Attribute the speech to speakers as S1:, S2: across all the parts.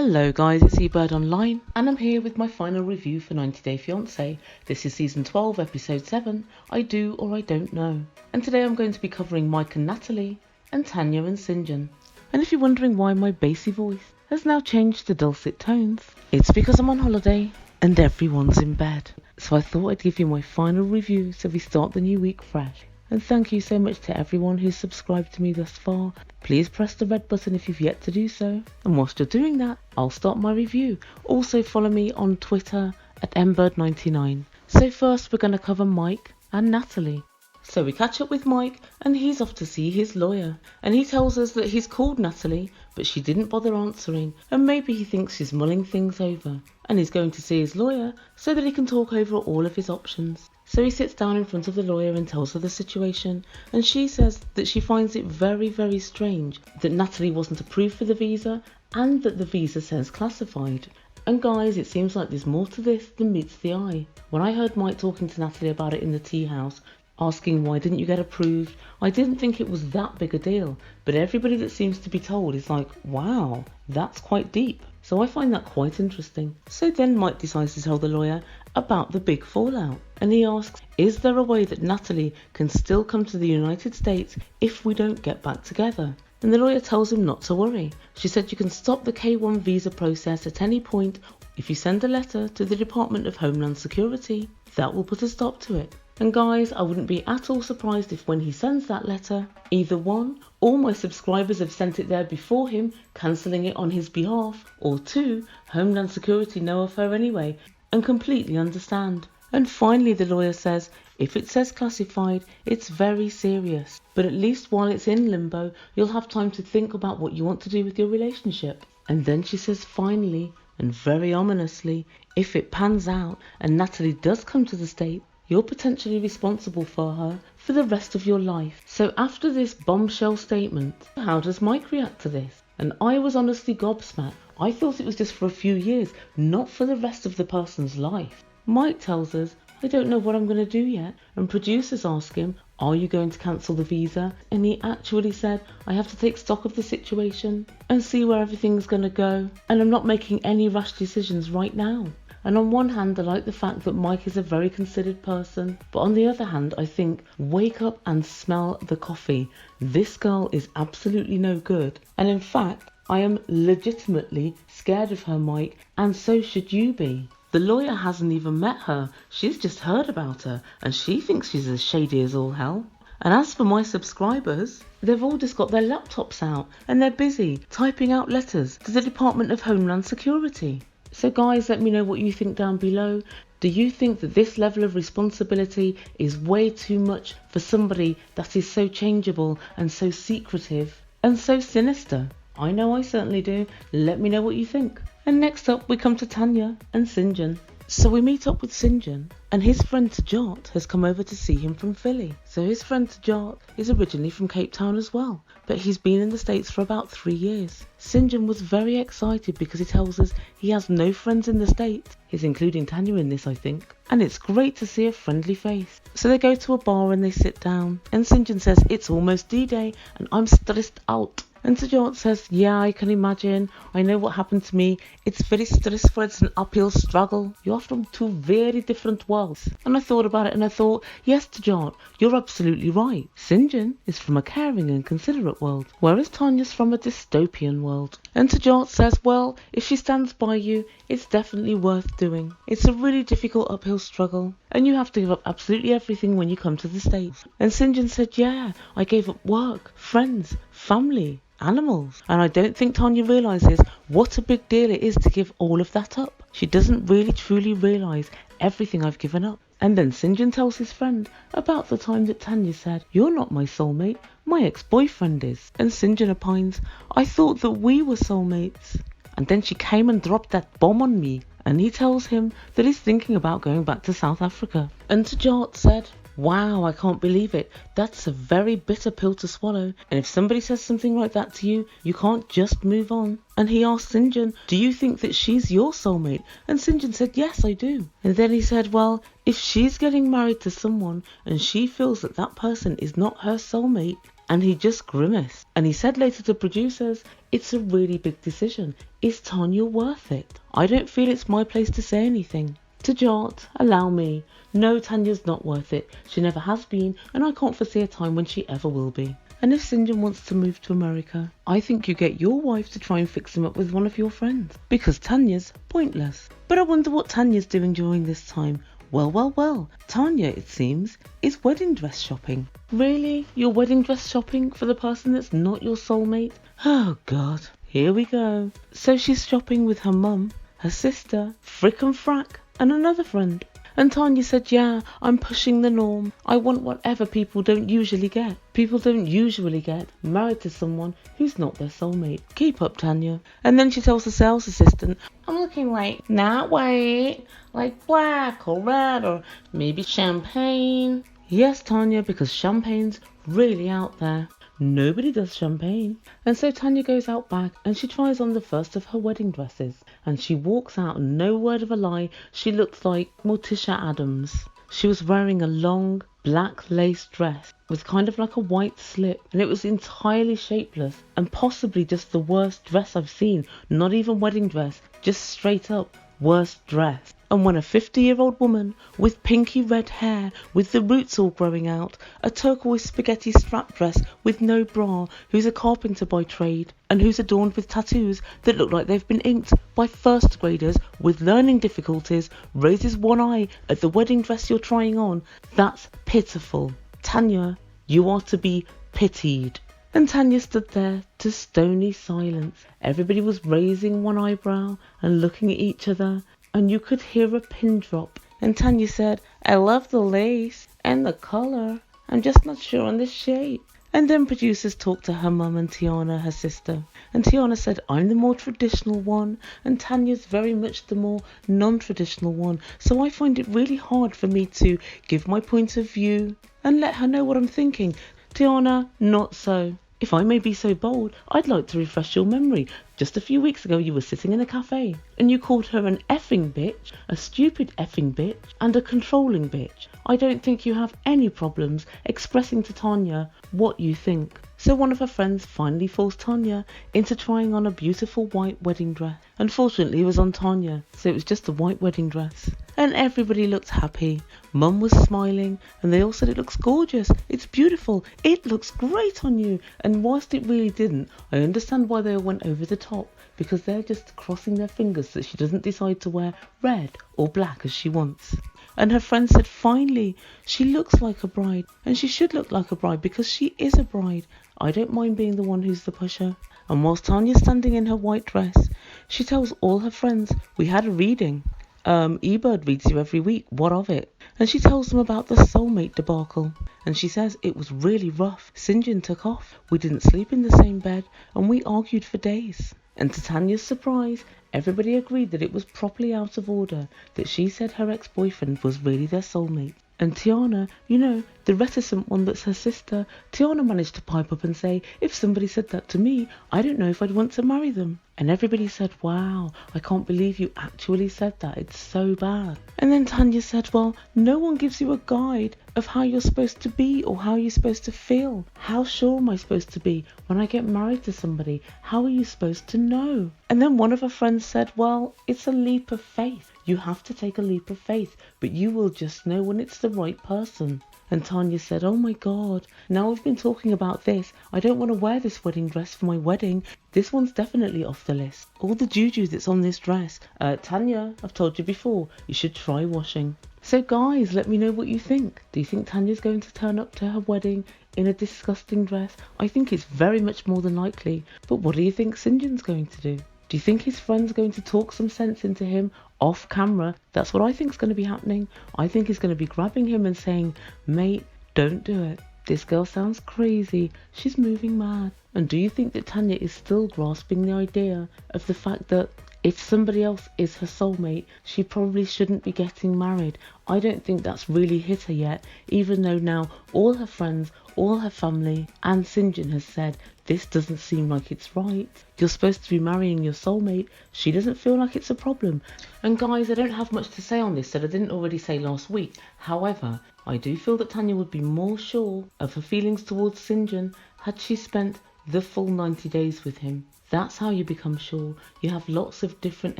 S1: Hello guys, it's Ebird Online and I'm here with my final review for 90 Day Fiance. This is season 12 episode 7, I Do or I Don't Know. And today I'm going to be covering Mike and Natalie and Tania and Syngin. And if you're wondering why my bassy voice has now changed to dulcet tones, it's because I'm on holiday and everyone's in bed. So I thought I'd give you my final review so we start the new week fresh. And thank you so much to everyone who's subscribed to me thus far. Please press the red button if you've yet to do so. And whilst you're doing that, I'll start my review. Also follow me on Twitter at Ebird99. So first we're going to cover Mike and Natalie. So we catch up with Mike and he's off to see his lawyer. And he tells us that he's called Natalie, but she didn't bother answering. And maybe he thinks she's mulling things over. And he's going to see his lawyer so that he can talk over all of his options. So he sits down in front of the lawyer and tells her the situation, and she says that she finds it very, very strange that Natalie wasn't approved for the visa and that the visa says classified. And guys, it seems like there's more to this than meets the eye. When I heard Mike talking to Natalie about it in the tea house, asking why didn't you get approved, I didn't think it was that big a deal, but everybody that seems to be told is like, wow, that's quite deep. So I find that quite interesting. So then Mike decides to tell the lawyer about the big fallout. And he asks, is there a way that Natalie can still come to the United States if we don't get back together? And the lawyer tells him not to worry. She said you can stop the K1 visa process at any point if you send a letter to the Department of Homeland Security. That will put a stop to it. And guys, I wouldn't be at all surprised if when he sends that letter, either one, all my subscribers have sent it there before him, cancelling it on his behalf, or two, Homeland Security know of her anyway and completely understand. And finally the lawyer says, if it says classified, it's very serious. But at least while it's in limbo, you'll have time to think about what you want to do with your relationship. And then she says finally, and very ominously, if it pans out and Natalie does come to the States, you're potentially responsible for her for the rest of your life. So after this bombshell statement, how does Mike react to this? And I was honestly gobsmacked. I thought it was just for a few years, not for the rest of the person's life. Mike tells us, I don't know what I'm going to do yet. And producers ask him, are you going to cancel the visa? And he actually said, I have to take stock of the situation and see where everything's going to go. And I'm not making any rash decisions right now. And on one hand, I like the fact that Mike is a very considered person. But on the other hand, I think, wake up and smell the coffee. This girl is absolutely no good. And in fact, I am legitimately scared of her, Mike, and so should you be. The lawyer hasn't even met her. She's just heard about her, and she thinks she's as shady as all hell. And as for my subscribers, they've all just got their laptops out, and they're busy typing out letters to the Department of Homeland Security. So guys, let me know what you think down below. Do you think that this level of responsibility is way too much for somebody that is so changeable and so secretive and so sinister? I know I certainly do. Let me know what you think. And next up we come to Tania and Syngin. So we meet up with Syngin and his friend Tajat has come over to see him from Philly. So his friend Tajat is originally from Cape Town as well, but he's been in the States for about 3 years. Syngin was very excited because he tells us he has no friends in the States. He's including Tania in this, I think. And it's great to see a friendly face. So they go to a bar and they sit down. And Syngin says, it's almost D-Day and I'm stressed out. And Tajat says, yeah, I can imagine. I know what happened to me. It's very stressful. It's an uphill struggle. You're from two very different worlds. And I thought about it and I thought, yes, Tajat, you're absolutely right. Syngin is from a caring and considerate world, whereas Tanya's from a dystopian world. And Tajat says, well, if she stands by you, it's definitely worth doing. It's a really difficult uphill struggle, and you have to give up absolutely everything when you come to the States. And Syngin said, yeah, I gave up work, friends, family, animals. And I don't think Tania realises what a big deal it is to give all of that up. She doesn't really truly realise everything I've given up. And then Syngin tells his friend about the time that Tania said, you're not my soulmate, my ex-boyfriend is. And Syngin opines, I thought that we were soulmates. And then she came and dropped that bomb on me. And he tells him that he's thinking about going back to South Africa. And Tajat said, wow, I can't believe it. That's a very bitter pill to swallow. And if somebody says something like that to you, you can't just move on. And he asked Syngin, do you think that she's your soulmate? And Syngin said, yes, I do. And then he said, well, if she's getting married to someone and she feels that that person is not her soulmate, and he just grimaced. And he said later to producers, it's a really big decision. Is Tania worth it? I don't feel it's my place to say anything. To Jart, allow me. No, Tania's not worth it. She never has been, and I can't foresee a time when she ever will be. And if Syngin wants to move to America, I think you get your wife to try and fix him up with one of your friends. Because Tania's pointless. But I wonder what Tania's doing during this time. Well, Tania, it seems, is wedding dress shopping. Really? You're wedding dress shopping for the person that's not your soulmate? Oh God, here we go. So she's shopping with her mum, her sister, Frick and Frack, and another friend. And Tania said, yeah, I'm pushing the norm. I want whatever people don't usually get. People don't usually get married to someone who's not their soulmate. Keep up, Tania. And then she tells the sales assistant, I'm looking like not white, like black or red or maybe champagne. Yes, Tania, because champagne's really out there. Nobody does champagne. And so Tania goes out back and she tries on the first of her wedding dresses. And she walks out, and no word of a lie, she looked like Morticia Adams. She was wearing a long black lace dress with kind of like a white slip, and it was entirely shapeless and possibly just the worst dress I've seen. Not even wedding dress, just straight up worst dress. And when a 50-year-old woman with pinky red hair with the roots all growing out, a turquoise spaghetti strap dress with no bra, who's a carpenter by trade and who's adorned with tattoos that look like they've been inked by first graders with learning difficulties, raises one eye at the wedding dress you're trying on, that's pitiful. Tania, you are to be pitied. And Tania stood there to stony silence. Everybody was raising one eyebrow and looking at each other, and you could hear a pin drop. And Tania said, I love the lace and the colour. I'm just not sure on the shape. And then producers talked to her mum and Tiana, her sister. And Tiana said, I'm the more traditional one, and Tanya's very much the more non-traditional one. So I find it really hard for me to give my point of view and let her know what I'm thinking. Tiana, not so. If I may be so bold, I'd like to refresh your memory. Just a few weeks ago you were sitting in a cafe and you called her an effing bitch, a stupid effing bitch, and a controlling bitch. I don't think you have any problems expressing to Tania what you think. So one of her friends finally forced Tania into trying on a beautiful white wedding dress. Unfortunately, it was on Tania, so it was just a white wedding dress. And everybody looked happy. Mum was smiling, and they all said it looks gorgeous, it's beautiful, it looks great on you. And whilst it really didn't, I understand why they all went over the top, because they're just crossing their fingers that she doesn't decide to wear red or black as she wants. And her friend said, finally, she looks like a bride, and she should look like a bride because she is a bride. I don't mind being the one who's the pusher. And whilst Tania's standing in her white dress, she tells all her friends, we had a reading. Ebird reads you every week, what of it? And she tells them about the soulmate debacle. And she says it was really rough. Syngin took off. We didn't sleep in the same bed, and we argued for days. And to Tania's surprise, everybody agreed that it was properly out of order, that she said her ex-boyfriend was really their soulmate. And Tiana, you know, the reticent one that's her sister, Tiana managed to pipe up and say, if somebody said that to me, I don't know if I'd want to marry them. And everybody said, wow, I can't believe you actually said that, it's so bad. And then Tania said, well, no one gives you a guide of how you're supposed to be or how you're supposed to feel. How sure am I supposed to be when I get married to somebody? How are you supposed to know? And then one of her friends said, well, it's a leap of faith. You have to take a leap of faith, but you will just know when it's the right person. And Tania said, oh my God, now we've been talking about this, I don't want to wear this wedding dress for my wedding. This one's definitely off the list. All the juju that's on this dress. Tania, I've told you before, you should try washing. So guys, let me know what you think. Do you think Tania's going to turn up to her wedding in a disgusting dress? I think it's very much more than likely. But what do you think Syngin's going to do? Do you think his friend's going to talk some sense into him off camera? That's what I think's going to be happening. I think he's going to be grabbing him and saying, mate, don't do it. This girl sounds crazy. She's moving mad. And do you think that Tania is still grasping the idea of the fact that if somebody else is her soulmate, she probably shouldn't be getting married? I don't think that's really hit her yet, even though now all her friends, all her family and Syngin has said, this doesn't seem like it's right. You're supposed to be marrying your soulmate. She doesn't feel like it's a problem. And guys, I don't have much to say on this that I didn't already say last week. However, I do feel that Tania would be more sure of her feelings towards Syngin had she spent the full 90 days with him. That's how you become sure. You have lots of different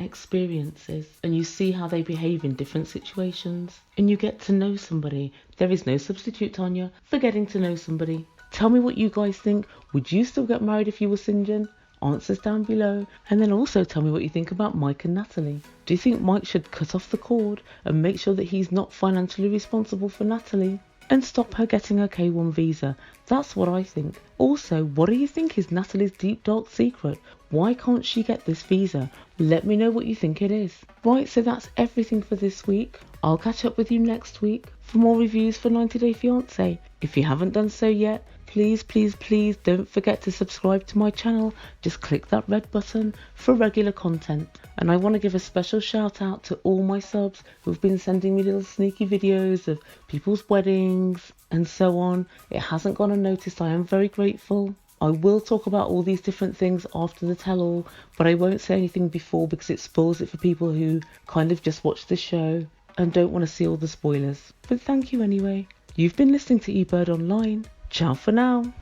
S1: experiences and you see how they behave in different situations and you get to know somebody. There is no substitute, Tanya, for getting to know somebody. Tell me what you guys think. Would you still get married if you were Syngin? Answers down below. And then also tell me what you think about Mike and Natalie. Do you think Mike should cut off the cord and make sure that he's not financially responsible for Natalie? And stop her getting her K1 visa. That's what I think. Also, what do you think is Natalie's deep dark secret? Why can't she get this visa? Let me know what you think it is. Right, so that's everything for this week. I'll catch up with you next week for more reviews for 90 Day Fiance. If you haven't done so yet, please don't forget to subscribe to my channel. Just click that red button for regular content. And I want to give a special shout out to all my subs who've been sending me little sneaky videos of people's weddings and so on. It hasn't gone unnoticed. I am very grateful. I will talk about all these different things after the tell-all, but I won't say anything before because it spoils it for people who kind of just watch the show and don't want to see all the spoilers. But thank you anyway. You've been listening to Ebird Online. Ciao for now.